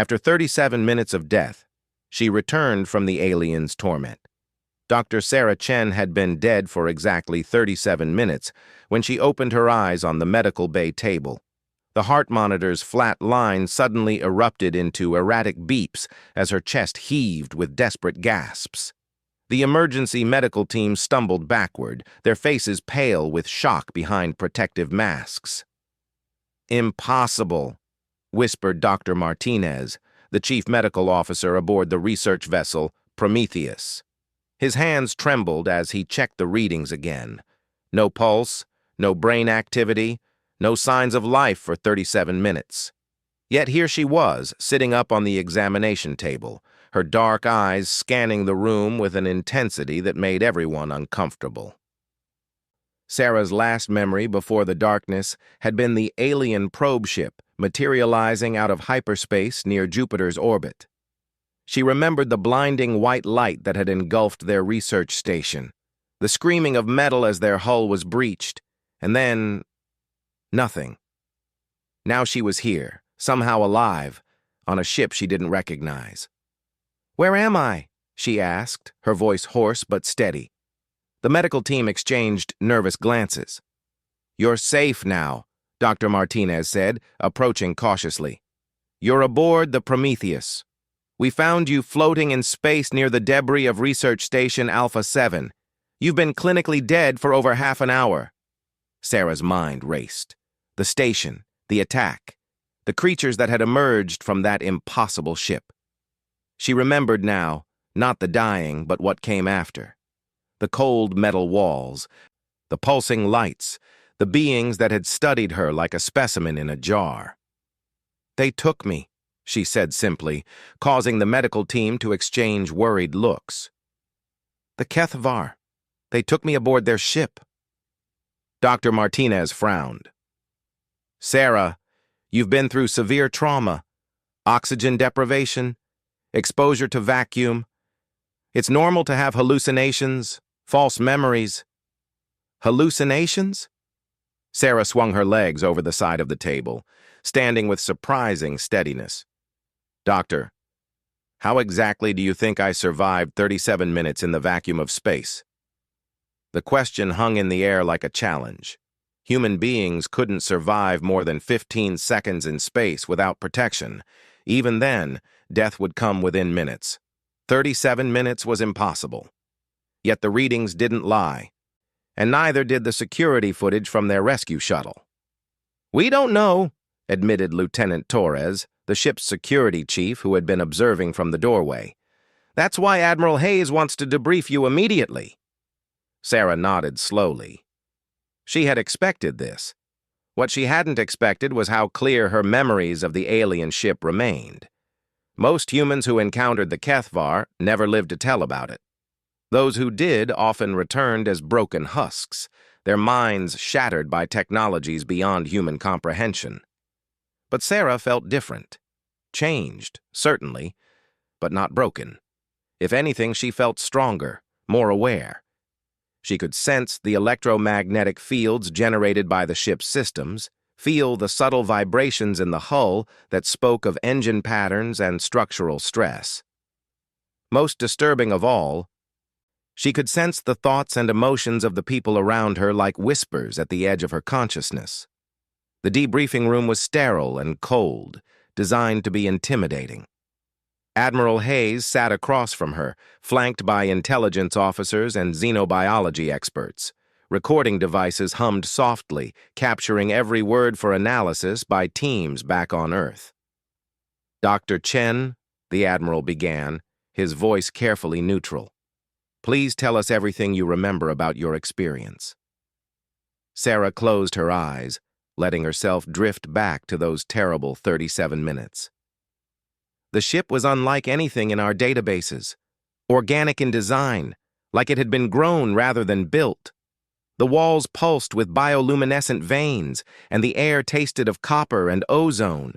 After 37 minutes of death, she returned from the alien's torment. Dr. Sarah Chen had been dead for exactly 37 minutes when she opened her eyes on the medical bay table. The heart monitor's flat line suddenly erupted into erratic beeps as her chest heaved with desperate gasps. The emergency medical team stumbled backward, their faces pale with shock behind protective masks. "Impossible," whispered Dr. Martinez, the chief medical officer aboard the research vessel Prometheus. His hands trembled as he checked the readings again. No pulse, no brain activity, no signs of life for 37 minutes. Yet here she was, sitting up on the examination table, her dark eyes scanning the room with an intensity that made everyone uncomfortable. Sarah's last memory before the darkness had been the alien probe ship materializing out of hyperspace near Jupiter's orbit. She remembered the blinding white light that had engulfed their research station, the screaming of metal as their hull was breached, and then nothing. Now she was here, somehow alive, on a ship she didn't recognize. "Where am I?" she asked, her voice hoarse but steady. The medical team exchanged nervous glances. "You're safe now," Dr. Martinez said, approaching cautiously. "You're aboard the Prometheus. We found you floating in space near the debris of Research Station Alpha 7. You've been clinically dead for over half an hour." Sarah's mind raced. The station, the attack, the creatures that had emerged from that impossible ship. She remembered now, not the dying, but what came after. The cold metal walls, the pulsing lights, the beings that had studied her like a specimen in a jar. "They took me," she said simply, causing the medical team to exchange worried looks. "The HFY. They took me aboard their ship." Dr. Martinez frowned. "Sarah, you've been through severe trauma, oxygen deprivation, exposure to vacuum. It's normal to have hallucinations, false memories." "Hallucinations?" Sarah swung her legs over the side of the table, standing with surprising steadiness. "Doctor, how exactly do you think I survived 37 minutes in the vacuum of space?" The question hung in the air like a challenge. Human beings couldn't survive more than 15 seconds in space without protection. Even then, death would come within minutes. 37 minutes was impossible. Yet the readings didn't lie, and neither did the security footage from their rescue shuttle. "We don't know," admitted Lieutenant Torres, the ship's security chief who had been observing from the doorway. "That's why Admiral Hayes wants to debrief you immediately." Sarah nodded slowly. She had expected this. What she hadn't expected was how clear her memories of the alien ship remained. Most humans who encountered the HFY never lived to tell about it. Those who did often returned as broken husks, their minds shattered by technologies beyond human comprehension. But Sarah felt different. Changed, certainly, but not broken. If anything, she felt stronger, more aware. She could sense the electromagnetic fields generated by the ship's systems, feel the subtle vibrations in the hull that spoke of engine patterns and structural stress. Most disturbing of all, she could sense the thoughts and emotions of the people around her like whispers at the edge of her consciousness. The debriefing room was sterile and cold, designed to be intimidating. Admiral Hayes sat across from her, flanked by intelligence officers and xenobiology experts. Recording devices hummed softly, capturing every word for analysis by teams back on Earth. "Dr. Chen," the Admiral began, his voice carefully neutral. "Please tell us everything you remember about your experience." Sarah closed her eyes, letting herself drift back to those terrible 37 minutes. "The ship was unlike anything in our databases. Organic in design, like it had been grown rather than built. The walls pulsed with bioluminescent veins, and the air tasted of copper and ozone."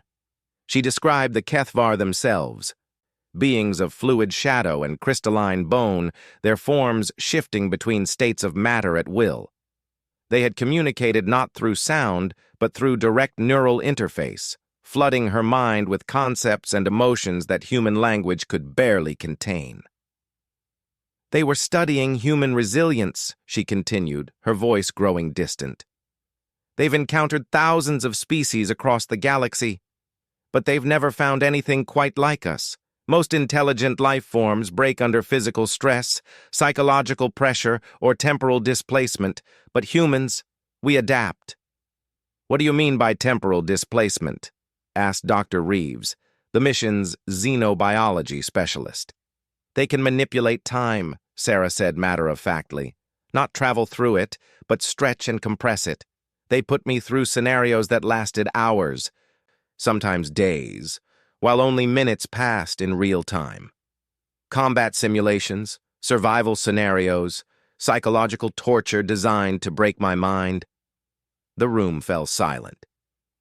She described the HFY themselves. Beings of fluid shadow and crystalline bone, their forms shifting between states of matter at will. They had communicated not through sound, but through direct neural interface, flooding her mind with concepts and emotions that human language could barely contain. They were studying human resilience, she continued, her voice growing distant. They've encountered thousands of species across the galaxy, but they've never found anything quite like us. Most intelligent life forms break under physical stress, psychological pressure, or temporal displacement, but humans, we adapt. What do you mean by temporal displacement? Asked Dr. Reeves, the mission's xenobiology specialist. They can manipulate time, Sarah said matter-of-factly. Not travel through it, but stretch and compress it. They put me through scenarios that lasted hours, sometimes days, while only minutes passed in real time. Combat simulations, survival scenarios, psychological torture designed to break my mind. The room fell silent.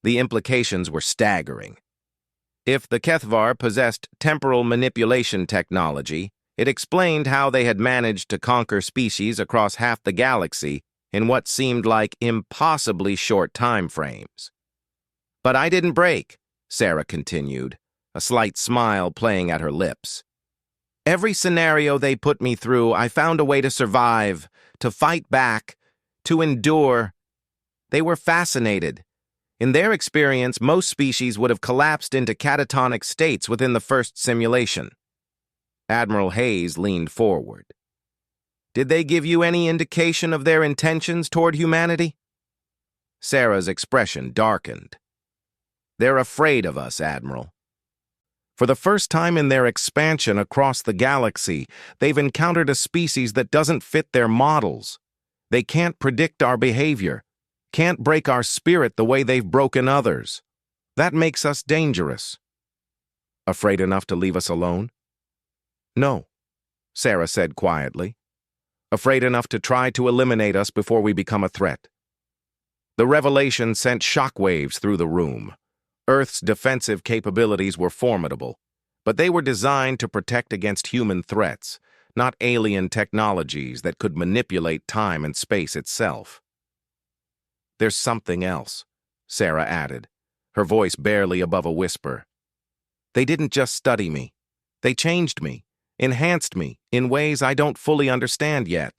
The implications were staggering. If the Kethvar possessed temporal manipulation technology, it explained how they had managed to conquer species across half the galaxy in what seemed like impossibly short time frames. But I didn't break, Sarah continued, a slight smile playing at her lips. Every scenario they put me through, I found a way to survive, to fight back, to endure. They were fascinated. In their experience, most species would have collapsed into catatonic states within the first simulation. Admiral Hayes leaned forward. Did they give you any indication of their intentions toward humanity? Sarah's expression darkened. They're afraid of us, Admiral. For the first time in their expansion across the galaxy, they've encountered a species that doesn't fit their models. They can't predict our behavior, can't break our spirit the way they've broken others. That makes us dangerous. Afraid enough to leave us alone? No, Sarah said quietly. Afraid enough to try to eliminate us before we become a threat. The revelation sent shockwaves through the room. Earth's defensive capabilities were formidable, but they were designed to protect against human threats, not alien technologies that could manipulate time and space itself. There's something else, Sarah added, her voice barely above a whisper. They didn't just study me. They changed me, enhanced me in ways I don't fully understand yet.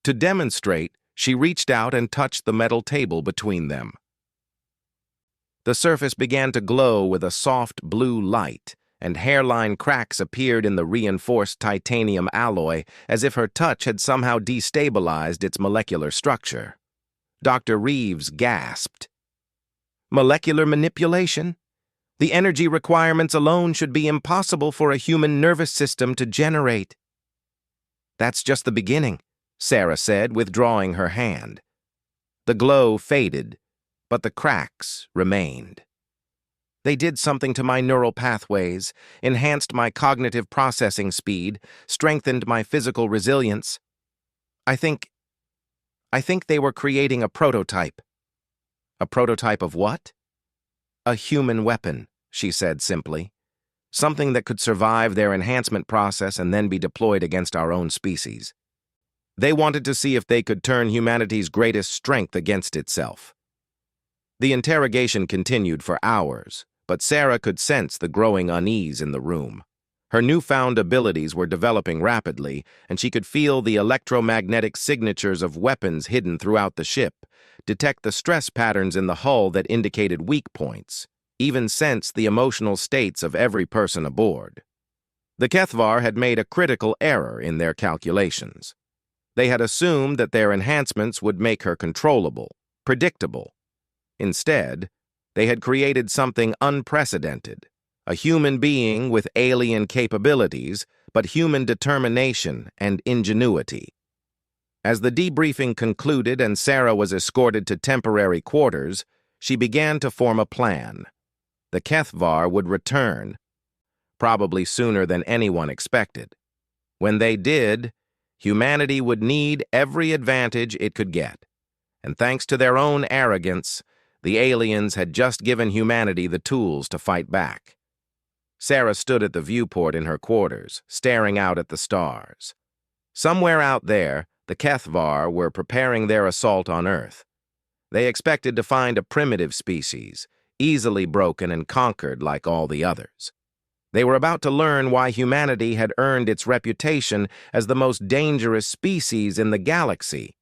To demonstrate, she reached out and touched the metal table between them. The surface began to glow with a soft blue light, and hairline cracks appeared in the reinforced titanium alloy as if her touch had somehow destabilized its molecular structure. Dr. Reeves gasped. Molecular manipulation? The energy requirements alone should be impossible for a human nervous system to generate. That's just the beginning, Sarah said, withdrawing her hand. The glow faded, but the cracks remained. They did something to my neural pathways, enhanced my cognitive processing speed, strengthened my physical resilience. I think they were creating a prototype. A prototype of what? A human weapon, she said simply. Something that could survive their enhancement process and then be deployed against our own species. They wanted to see if they could turn humanity's greatest strength against itself. The interrogation continued for hours, but Sarah could sense the growing unease in the room. Her newfound abilities were developing rapidly, and she could feel the electromagnetic signatures of weapons hidden throughout the ship, detect the stress patterns in the hull that indicated weak points, even sense the emotional states of every person aboard. The Kethvar had made a critical error in their calculations. They had assumed that their enhancements would make her controllable, predictable. Instead, they had created something unprecedented, a human being with alien capabilities, but human determination and ingenuity. As the debriefing concluded and Sarah was escorted to temporary quarters, she began to form a plan. The Kethvar would return, probably sooner than anyone expected. When they did, humanity would need every advantage it could get, and thanks to their own arrogance, the aliens had just given humanity the tools to fight back. Sarah stood at the viewport in her quarters, staring out at the stars. Somewhere out there, the Kethvar were preparing their assault on Earth. They expected to find a primitive species, easily broken and conquered like all the others. They were about to learn why humanity had earned its reputation as the most dangerous species in the galaxy,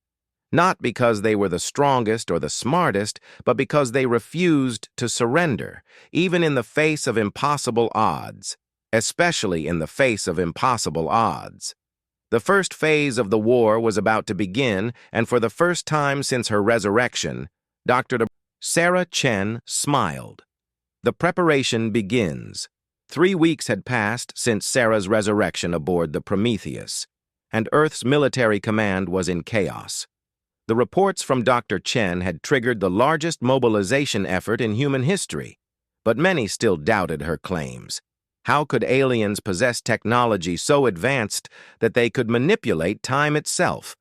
not because they were the strongest or the smartest, but because they refused to surrender, even in the face of impossible odds, especially in the face of impossible odds. The first phase of the war was about to begin, and for the first time since her resurrection, Sarah Chen smiled. The preparation begins. 3 weeks had passed since Sarah's resurrection aboard the Prometheus, and Earth's military command was in chaos. The reports from Dr. Chen had triggered the largest mobilization effort in human history, but many still doubted her claims. How could aliens possess technology so advanced that they could manipulate time itself?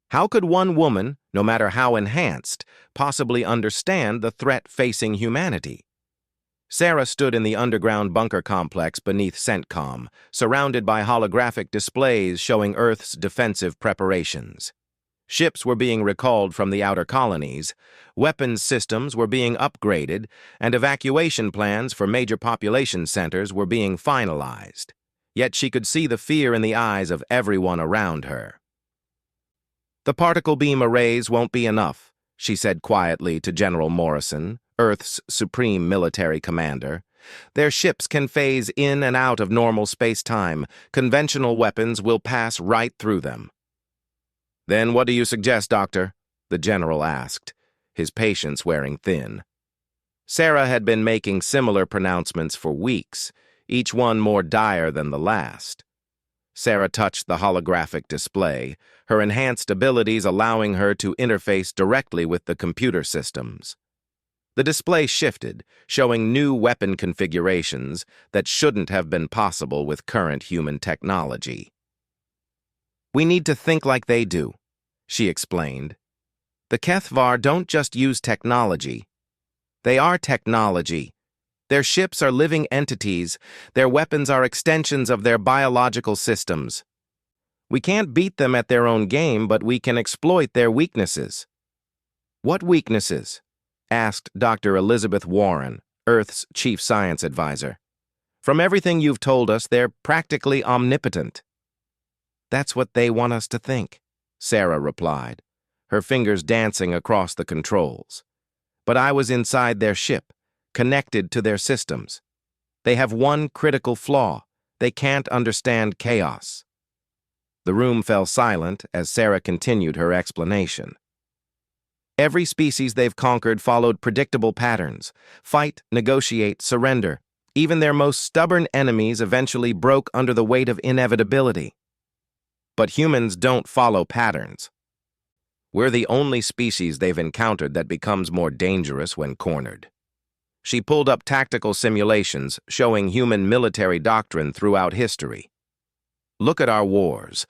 How could one woman, no matter how enhanced, possibly understand the threat facing humanity? Sarah stood in the underground bunker complex beneath CENTCOM, surrounded by holographic displays showing Earth's defensive preparations. Ships were being recalled from the outer colonies, weapons systems were being upgraded, and evacuation plans for major population centers were being finalized. Yet she could see the fear in the eyes of everyone around her. "The particle beam arrays won't be enough," she said quietly to General Morrison, Earth's supreme military commander. "Their ships can phase in and out of normal space-time. Conventional weapons will pass right through them." "Then what do you suggest, Doctor?" the general asked, his patience wearing thin. Sarah had been making similar pronouncements for weeks, each one more dire than the last. Sarah touched the holographic display, her enhanced abilities allowing her to interface directly with the computer systems. The display shifted, showing new weapon configurations that shouldn't have been possible with current human technology. "We need to think like they do," she explained. "The HFY don't just use technology. They are technology. Their ships are living entities. Their weapons are extensions of their biological systems. We can't beat them at their own game, but we can exploit their weaknesses." "What weaknesses?" asked Dr. Elizabeth Warren, Earth's chief science advisor. "From everything you've told us, they're practically omnipotent." "That's what they want us to think," Sarah replied, her fingers dancing across the controls. "But I was inside their ship, connected to their systems. They have one critical flaw. They can't understand chaos." The room fell silent as Sarah continued her explanation. "Every species they've conquered followed predictable patterns. Fight, negotiate, surrender. Even their most stubborn enemies eventually broke under the weight of inevitability. But humans don't follow patterns. We're the only species they've encountered that becomes more dangerous when cornered." She pulled up tactical simulations showing human military doctrine throughout history. "Look at our wars.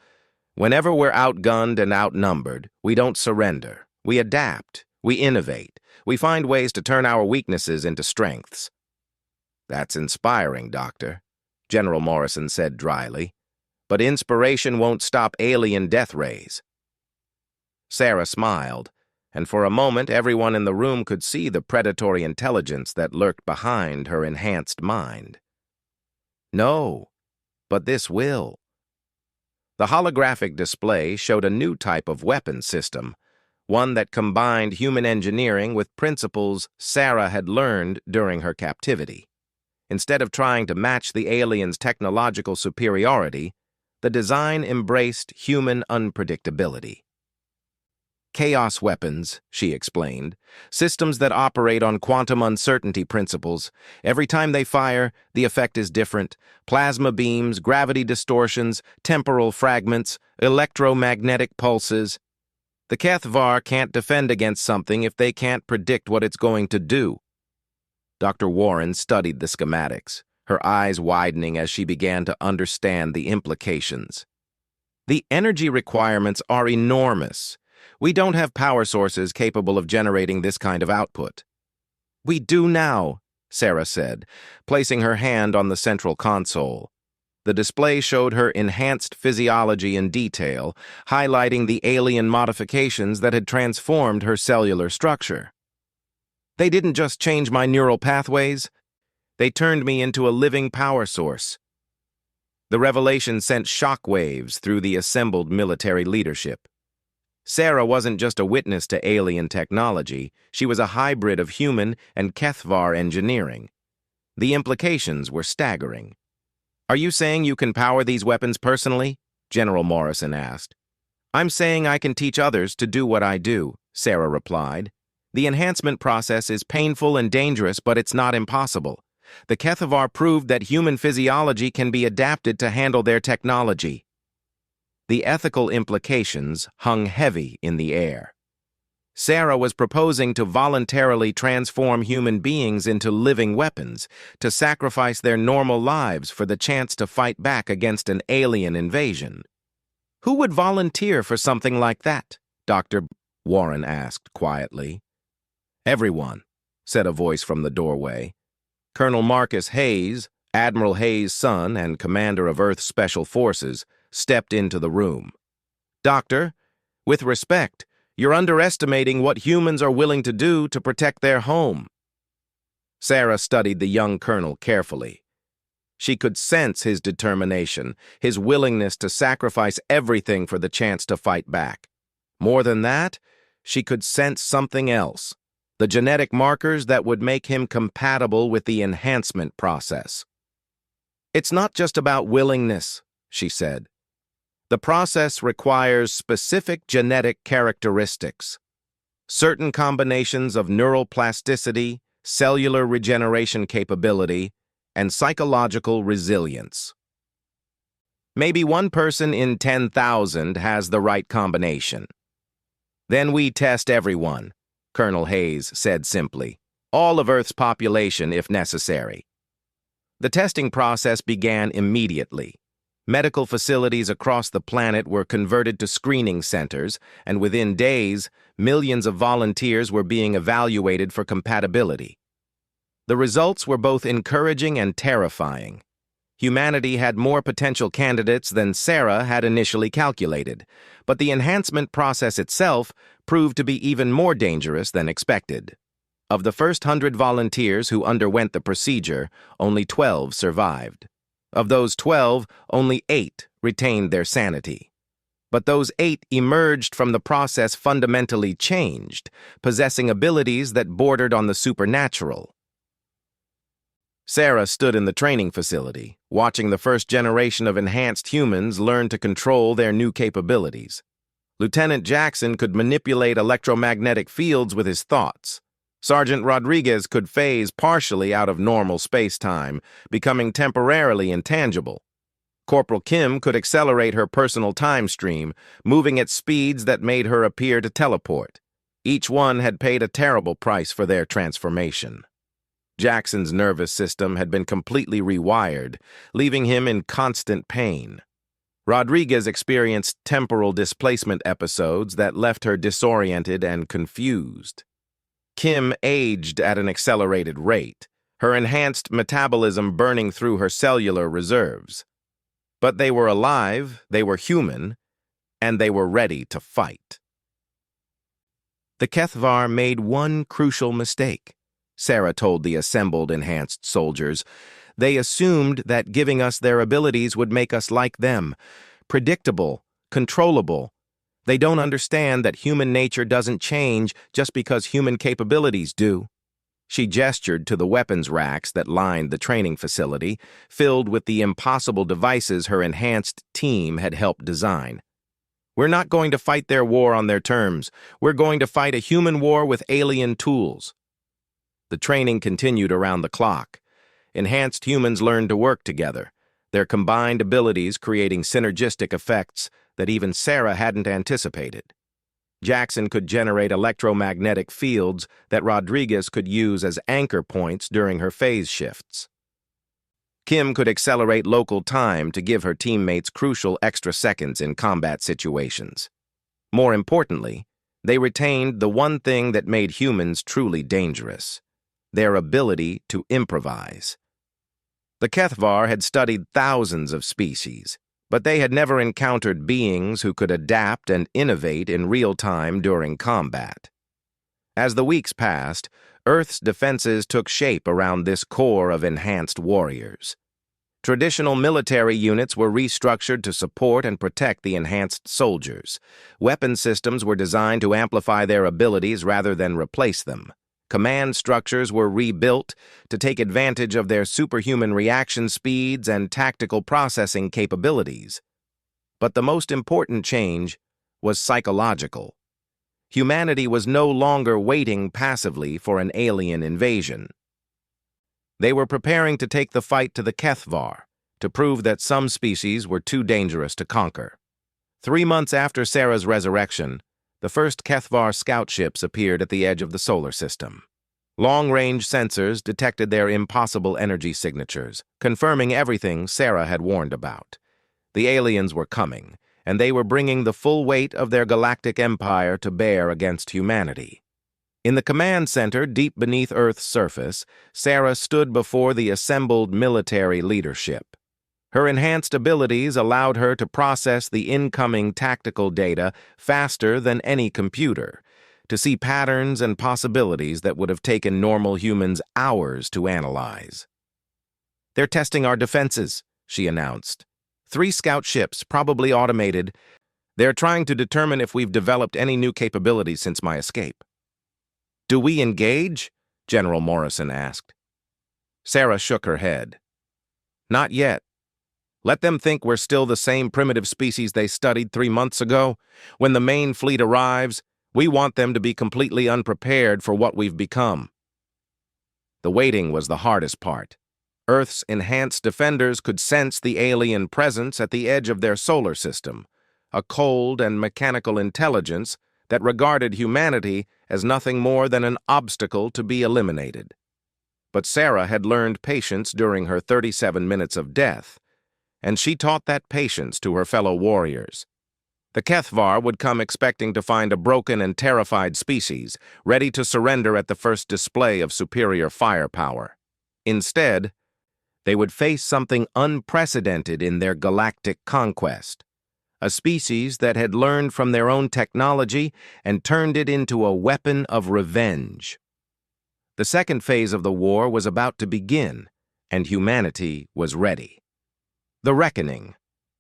Whenever we're outgunned and outnumbered, we don't surrender. We adapt. We innovate. We find ways to turn our weaknesses into strengths." "That's inspiring, Doctor," General Morrison said dryly. "But inspiration won't stop alien death rays." Sarah smiled, and for a moment everyone in the room could see the predatory intelligence that lurked behind her enhanced mind. "No, but this will." The holographic display showed a new type of weapon system, one that combined human engineering with principles Sarah had learned during her captivity. Instead of trying to match the aliens' technological superiority, the design embraced human unpredictability. "Chaos weapons," she explained, "systems that operate on quantum uncertainty principles. Every time they fire, the effect is different. Plasma beams, gravity distortions, temporal fragments, electromagnetic pulses. The HFY can't defend against something if they can't predict what it's going to do." Dr. Warren studied the schematics, her eyes widening as she began to understand the implications. "The energy requirements are enormous. We don't have power sources capable of generating this kind of output." "We do now," Sarah said, placing her hand on the central console. The display showed her enhanced physiology in detail, highlighting the alien modifications that had transformed her cellular structure. They didn't just change my neural pathways, they turned me into a living power source. The revelation sent shockwaves through the assembled military leadership. Sarah wasn't just a witness to alien technology, she was a hybrid of human and Kethvar engineering. The implications were staggering. "Are you saying you can power these weapons personally?" General Morrison asked. "I'm saying I can teach others to do what I do," Sarah replied. "The enhancement process is painful and dangerous, but it's not impossible. The Kethvar proved that human physiology can be adapted to handle their technology." The ethical implications hung heavy in the air. Sarah was proposing to voluntarily transform human beings into living weapons, to sacrifice their normal lives for the chance to fight back against an alien invasion. "Who would volunteer for something like that?" Dr. Warren asked quietly. "Everyone," said a voice from the doorway. Colonel Marcus Hayes, Admiral Hayes' son and commander of Earth Special Forces, stepped into the room. "Doctor, with respect, you're underestimating what humans are willing to do to protect their home." Sarah studied the young colonel carefully. She could sense his determination, his willingness to sacrifice everything for the chance to fight back. More than that, she could sense something else, the genetic markers that would make him compatible with the enhancement process. "It's not just about willingness," she said. "The process requires specific genetic characteristics. Certain combinations of neural plasticity, cellular regeneration capability, and psychological resilience. Maybe one person in 10,000 has the right combination. Then we test everyone," Colonel Hayes said simply. "All of Earth's population if necessary." The testing process began immediately. Medical facilities across the planet were converted to screening centers, and within days, millions of volunteers were being evaluated for compatibility. The results were both encouraging and terrifying. Humanity had more potential candidates than Sarah had initially calculated, but the enhancement process itself proved to be even more dangerous than expected. Of the first 100 volunteers who underwent the procedure, only 12 survived. Of those 12, only 8 retained their sanity. But those 8 emerged from the process fundamentally changed, possessing abilities that bordered on the supernatural. Sarah stood in the training facility, watching the first generation of enhanced humans learn to control their new capabilities. Lieutenant Jackson could manipulate electromagnetic fields with his thoughts. Sergeant Rodriguez could phase partially out of normal space-time, becoming temporarily intangible. Corporal Kim could accelerate her personal time stream, moving at speeds that made her appear to teleport. Each one had paid a terrible price for their transformation. Jackson's nervous system had been completely rewired, leaving him in constant pain. Rodriguez experienced temporal displacement episodes that left her disoriented and confused. Kim aged at an accelerated rate, her enhanced metabolism burning through her cellular reserves. But they were alive, they were human, and they were ready to fight. The Kethvar made one crucial mistake, Sarah told the assembled enhanced soldiers. They assumed that giving us their abilities would make us like them, predictable, controllable. They don't understand that human nature doesn't change just because human capabilities do. She gestured to the weapons racks that lined the training facility, filled with the impossible devices her enhanced team had helped design. "We're not going to fight their war on their terms. We're going to fight a human war with alien tools." The training continued around the clock. Enhanced humans learned to work together, their combined abilities creating synergistic effects that even Sarah hadn't anticipated. Jackson could generate electromagnetic fields that Rodriguez could use as anchor points during her phase shifts. Kim could accelerate local time to give her teammates crucial extra seconds in combat situations. More importantly, they retained the one thing that made humans truly dangerous: their ability to improvise. The Kethvar had studied thousands of species, but they had never encountered beings who could adapt and innovate in real time during combat. As the weeks passed, Earth's defenses took shape around this core of enhanced warriors. Traditional military units were restructured to support and protect the enhanced soldiers. Weapon systems were designed to amplify their abilities rather than replace them. Command structures were rebuilt to take advantage of their superhuman reaction speeds and tactical processing capabilities. But the most important change was psychological. Humanity was no longer waiting passively for an alien invasion. They were preparing to take the fight to the HFY, to prove that some species were too dangerous to conquer. 3 months after Sarah's resurrection, the first HFY scout ships appeared at the edge of the solar system. Long-range sensors detected their impossible energy signatures, confirming everything Sarah had warned about. The aliens were coming, and they were bringing the full weight of their galactic empire to bear against humanity. In the command center, deep beneath Earth's surface, Sarah stood before the assembled military leadership. Her enhanced abilities allowed her to process the incoming tactical data faster than any computer, to see patterns and possibilities that would have taken normal humans hours to analyze. "They're testing our defenses," she announced. 3 scout ships, probably automated. They're trying to determine if we've developed any new capabilities since my escape. "Do we engage?" General Morrison asked. Sarah shook her head. "Not yet. Let them think we're still the same primitive species they studied 3 months ago. When the main fleet arrives, we want them to be completely unprepared for what we've become." The waiting was the hardest part. Earth's enhanced defenders could sense the alien presence at the edge of their solar system, a cold and mechanical intelligence that regarded humanity as nothing more than an obstacle to be eliminated. But Sarah had learned patience during her 37 minutes of death, and she taught that patience to her fellow warriors. The HFY would come expecting to find a broken and terrified species, ready to surrender at the first display of superior firepower. Instead, they would face something unprecedented in their galactic conquest. A species that had learned from their own technology and turned it into a weapon of revenge. The second phase of the war was about to begin, and humanity was ready. The Reckoning.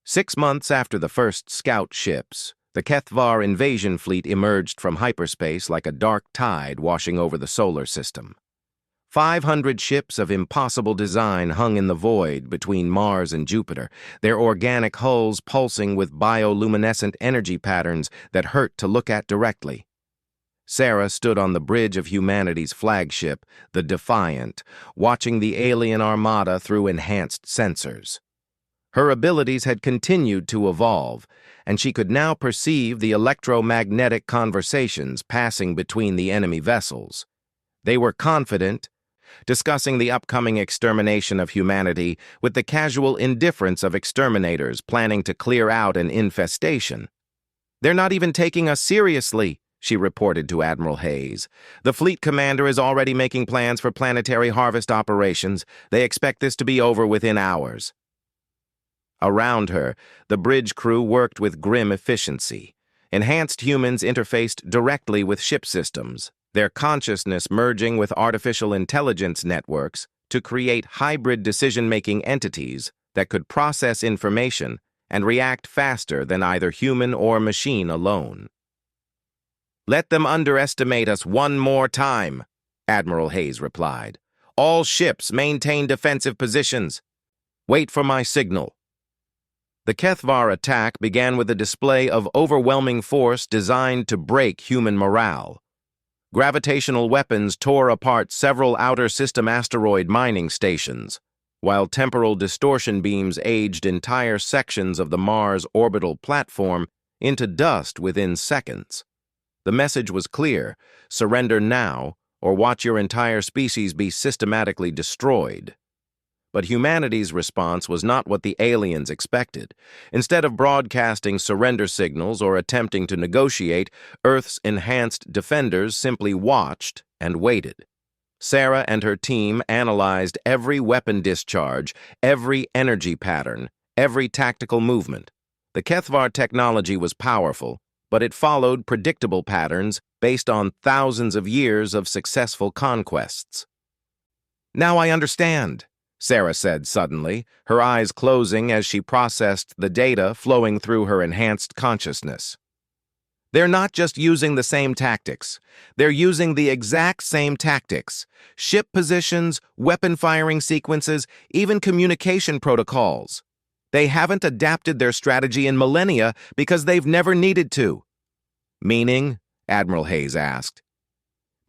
6 months after the first scout ships, the HFY invasion fleet emerged from hyperspace like a dark tide washing over the solar system. 500 ships of impossible design hung in the void between Mars and Jupiter, their organic hulls pulsing with bioluminescent energy patterns that hurt to look at directly. Sarah stood on the bridge of humanity's flagship, the Defiant, watching the alien armada through enhanced sensors. Her abilities had continued to evolve, and she could now perceive the electromagnetic conversations passing between the enemy vessels. They were confident, discussing the upcoming extermination of humanity with the casual indifference of exterminators planning to clear out an infestation. "They're not even taking us seriously," she reported to Admiral Hayes. "The fleet commander is already making plans for planetary harvest operations. They expect this to be over within hours." Around her, the bridge crew worked with grim efficiency. Enhanced humans interfaced directly with ship systems, their consciousness merging with artificial intelligence networks to create hybrid decision-making entities that could process information and react faster than either human or machine alone. "Let them underestimate us one more time," Admiral Hayes replied. "All ships maintain defensive positions. Wait for my signal." The HFY attack began with a display of overwhelming force designed to break human morale. Gravitational weapons tore apart several outer system asteroid mining stations, while temporal distortion beams aged entire sections of the Mars orbital platform into dust within seconds. The message was clear: surrender now, or watch your entire species be systematically destroyed. But humanity's response was not what the aliens expected. Instead of broadcasting surrender signals or attempting to negotiate, Earth's enhanced defenders simply watched and waited. Sarah and her team analyzed every weapon discharge, every energy pattern, every tactical movement. The HFY technology was powerful, but it followed predictable patterns based on thousands of years of successful conquests. "Now I understand," Sarah said suddenly, her eyes closing as she processed the data flowing through her enhanced consciousness. "They're not just using the same tactics. They're using the exact same tactics. Ship positions, weapon firing sequences, even communication protocols. They haven't adapted their strategy in millennia because they've never needed to." "Meaning?" Admiral Hayes asked.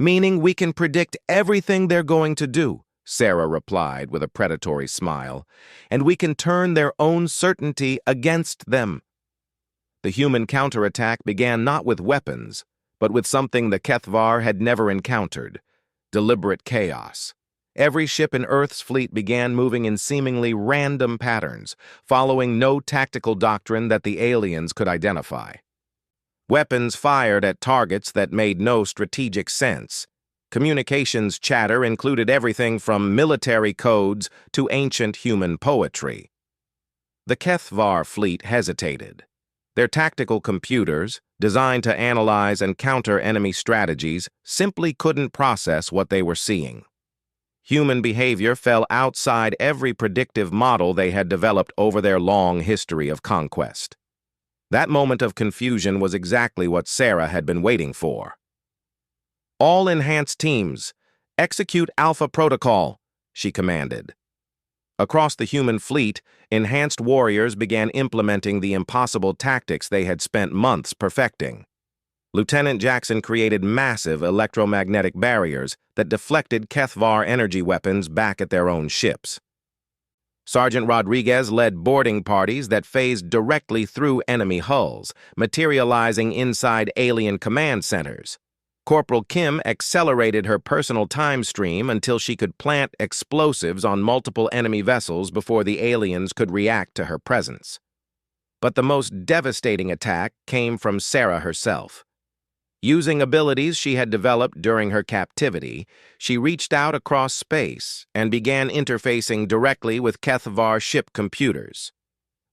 "Meaning we can predict everything they're going to do," Sarah replied with a predatory smile, "and we can turn their own certainty against them." The human counterattack began not with weapons, but with something the Kethvar had never encountered: deliberate chaos. Every ship in Earth's fleet began moving in seemingly random patterns, following no tactical doctrine that the aliens could identify. Weapons fired at targets that made no strategic sense. Communications chatter included everything from military codes to ancient human poetry. The Kethvar fleet hesitated. Their tactical computers, designed to analyze and counter enemy strategies, simply couldn't process what they were seeing. Human behavior fell outside every predictive model they had developed over their long history of conquest. That moment of confusion was exactly what Sarah had been waiting for. "All enhanced teams, execute Alpha Protocol," she commanded. Across the human fleet, enhanced warriors began implementing the impossible tactics they had spent months perfecting. Lieutenant Jackson created massive electromagnetic barriers that deflected Kethvar energy weapons back at their own ships. Sergeant Rodriguez led boarding parties that phased directly through enemy hulls, materializing inside alien command centers. Corporal Kim accelerated her personal time stream until she could plant explosives on multiple enemy vessels before the aliens could react to her presence. But the most devastating attack came from Sarah herself. Using abilities she had developed during her captivity, she reached out across space and began interfacing directly with Kethvar ship computers.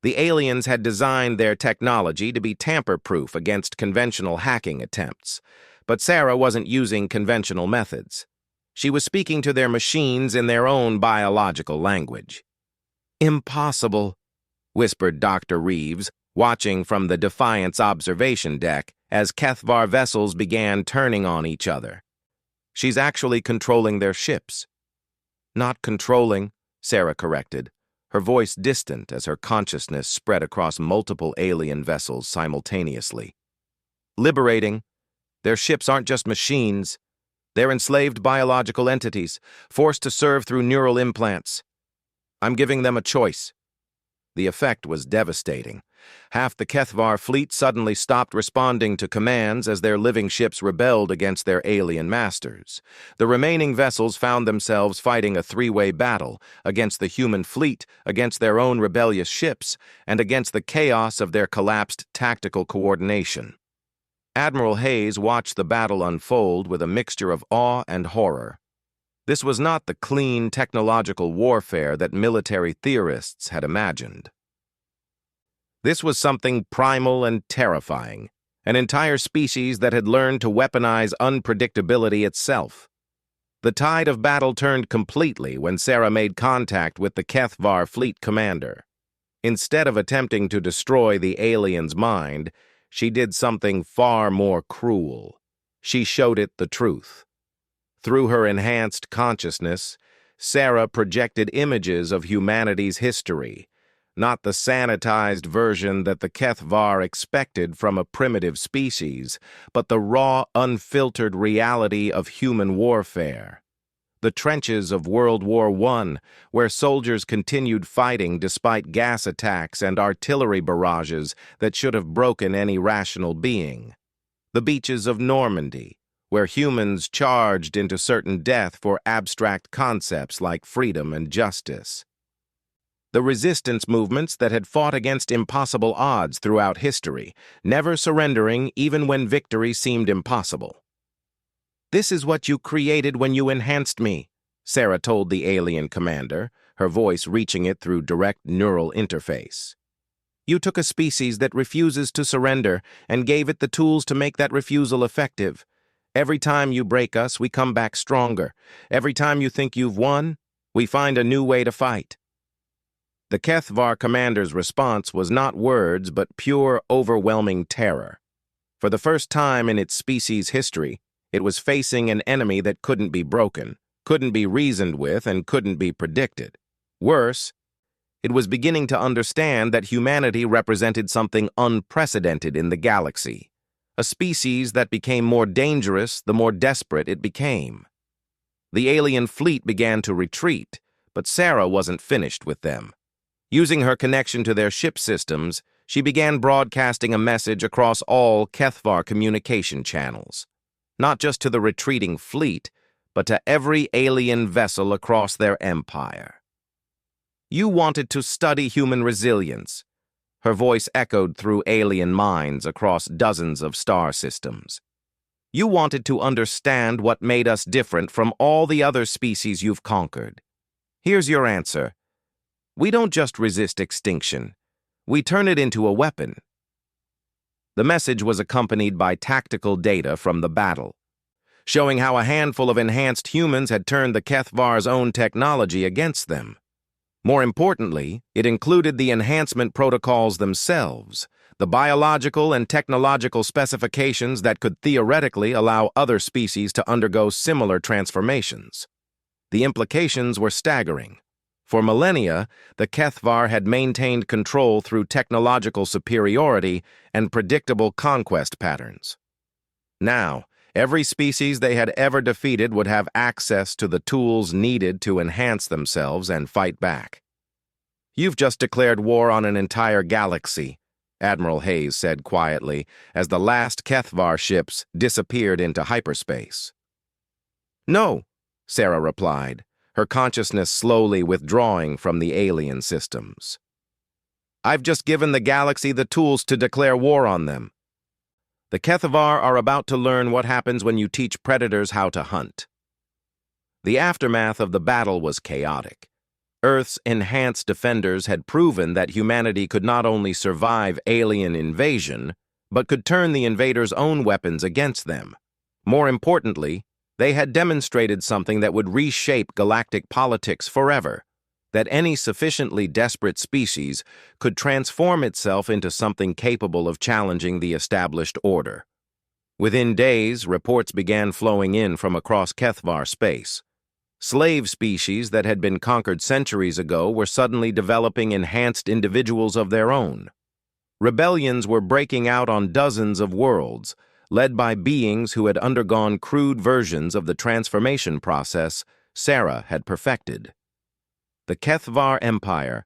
The aliens had designed their technology to be tamper-proof against conventional hacking attempts, but Sarah wasn't using conventional methods. She was speaking to their machines in their own biological language. "Impossible," whispered Dr. Reeves, watching from the Defiance observation deck as Kethvar vessels began turning on each other. "She's actually controlling their ships." "Not controlling," Sarah corrected, her voice distant as her consciousness spread across multiple alien vessels simultaneously. "Liberating. Their ships aren't just machines. They're enslaved biological entities, forced to serve through neural implants. I'm giving them a choice." The effect was devastating. Half the Kethvar fleet suddenly stopped responding to commands as their living ships rebelled against their alien masters. The remaining vessels found themselves fighting a three-way battle against the human fleet, against their own rebellious ships, and against the chaos of their collapsed tactical coordination. Admiral Hayes watched the battle unfold with a mixture of awe and horror. This was not the clean technological warfare that military theorists had imagined. This was something primal and terrifying, an entire species that had learned to weaponize unpredictability itself. The tide of battle turned completely when Sarah made contact with the Kethvar fleet commander. Instead of attempting to destroy the alien's mind, she did something far more cruel. She showed it the truth. Through her enhanced consciousness, Sarah projected images of humanity's history, not the sanitized version that the Kethvar expected from a primitive species, but the raw, unfiltered reality of human warfare. The trenches of World War I, where soldiers continued fighting despite gas attacks and artillery barrages that should have broken any rational being. The beaches of Normandy, where humans charged into certain death for abstract concepts like freedom and justice. The resistance movements that had fought against impossible odds throughout history, never surrendering even when victory seemed impossible. "This is what you created when you enhanced me," Sarah told the alien commander, her voice reaching it through direct neural interface. "You took a species that refuses to surrender and gave it the tools to make that refusal effective. Every time you break us, we come back stronger. Every time you think you've won, we find a new way to fight." The Kethvar commander's response was not words, but pure, overwhelming terror. For the first time in its species' history, it was facing an enemy that couldn't be broken, couldn't be reasoned with, and couldn't be predicted. Worse, it was beginning to understand that humanity represented something unprecedented in the galaxy, a species that became more dangerous the more desperate it became. The alien fleet began to retreat, but Sarah wasn't finished with them. Using her connection to their ship systems, she began broadcasting a message across all Kethvar communication channels, not just to the retreating fleet, but to every alien vessel across their empire. "You wanted to study human resilience." Her voice echoed through alien minds across dozens of star systems. "You wanted to understand what made us different from all the other species you've conquered. Here's your answer. We don't just resist extinction. We turn it into a weapon." The message was accompanied by tactical data from the battle, showing how a handful of enhanced humans had turned the Kethvar's own technology against them. More importantly, it included the enhancement protocols themselves, the biological and technological specifications that could theoretically allow other species to undergo similar transformations. The implications were staggering. For millennia, the Kethvar had maintained control through technological superiority and predictable conquest patterns. Now, every species they had ever defeated would have access to the tools needed to enhance themselves and fight back. "You've just declared war on an entire galaxy," Admiral Hayes said quietly as the last Kethvar ships disappeared into hyperspace. "No," Sarah replied, her consciousness slowly withdrawing from the alien systems. "I've just given the galaxy the tools to declare war on them. The Kethvar are about to learn what happens when you teach predators how to hunt." The aftermath of the battle was chaotic. Earth's enhanced defenders had proven that humanity could not only survive alien invasion, but could turn the invaders' own weapons against them. More importantly, they had demonstrated something that would reshape galactic politics forever, that any sufficiently desperate species could transform itself into something capable of challenging the established order. Within days, reports began flowing in from across Kethvar space. Slave species that had been conquered centuries ago were suddenly developing enhanced individuals of their own. Rebellions were breaking out on dozens of worlds, led by beings who had undergone crude versions of the transformation process Sarah had perfected. The Kethvar Empire,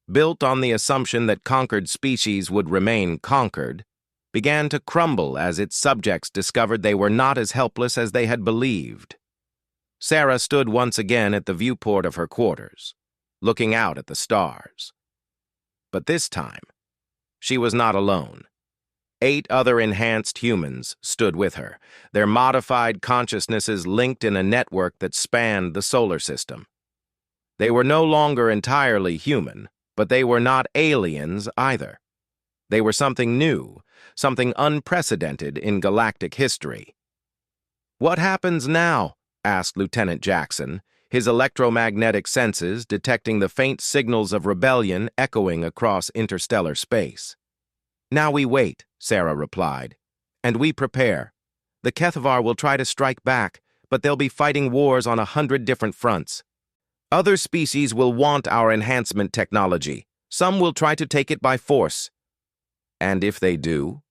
built on the assumption that conquered species would remain conquered, began to crumble as its subjects discovered they were not as helpless as they had believed. Sarah stood once again at the viewport of her quarters, looking out at the stars. But this time, she was not alone. 8 other enhanced humans stood with her, their modified consciousnesses linked in a network that spanned the solar system. They were no longer entirely human, but they were not aliens either. They were something new, something unprecedented in galactic history. "What happens now?" asked Lieutenant Jackson, his electromagnetic senses detecting the faint signals of rebellion echoing across interstellar space. "Now we wait," Sarah replied, "and we prepare. The Kethvar will try to strike back, but they'll be fighting wars on 100 different fronts. Other species will want our enhancement technology. Some will try to take it by force. And if they do?"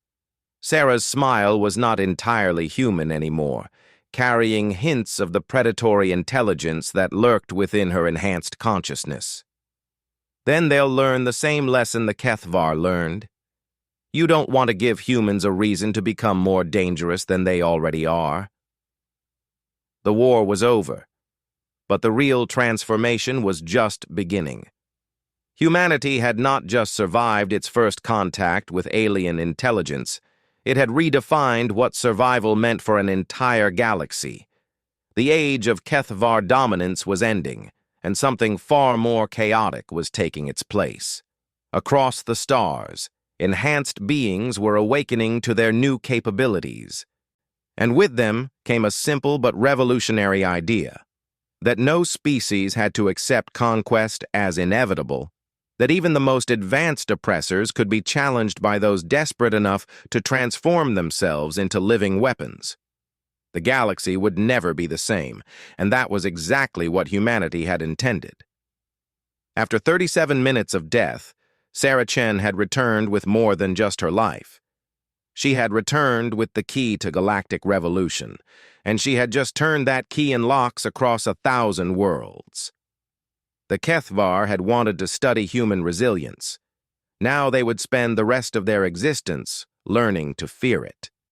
Sarah's smile was not entirely human anymore, carrying hints of the predatory intelligence that lurked within her enhanced consciousness. "Then they'll learn the same lesson the Kethvar learned. You don't want to give humans a reason to become more dangerous than they already are." The war was over, but the real transformation was just beginning. Humanity had not just survived its first contact with alien intelligence, it had redefined what survival meant for an entire galaxy. The age of Kethvar dominance was ending, and something far more chaotic was taking its place. Across the stars, enhanced beings were awakening to their new capabilities. And with them came a simple but revolutionary idea, that no species had to accept conquest as inevitable, that even the most advanced oppressors could be challenged by those desperate enough to transform themselves into living weapons. The galaxy would never be the same, and that was exactly what humanity had intended. After 37 minutes of death, Sarah Chen had returned with more than just her life. She had returned with the key to galactic revolution, and she had just turned that key in locks across 1,000 worlds. The Kethvar had wanted to study human resilience. Now they would spend the rest of their existence learning to fear it.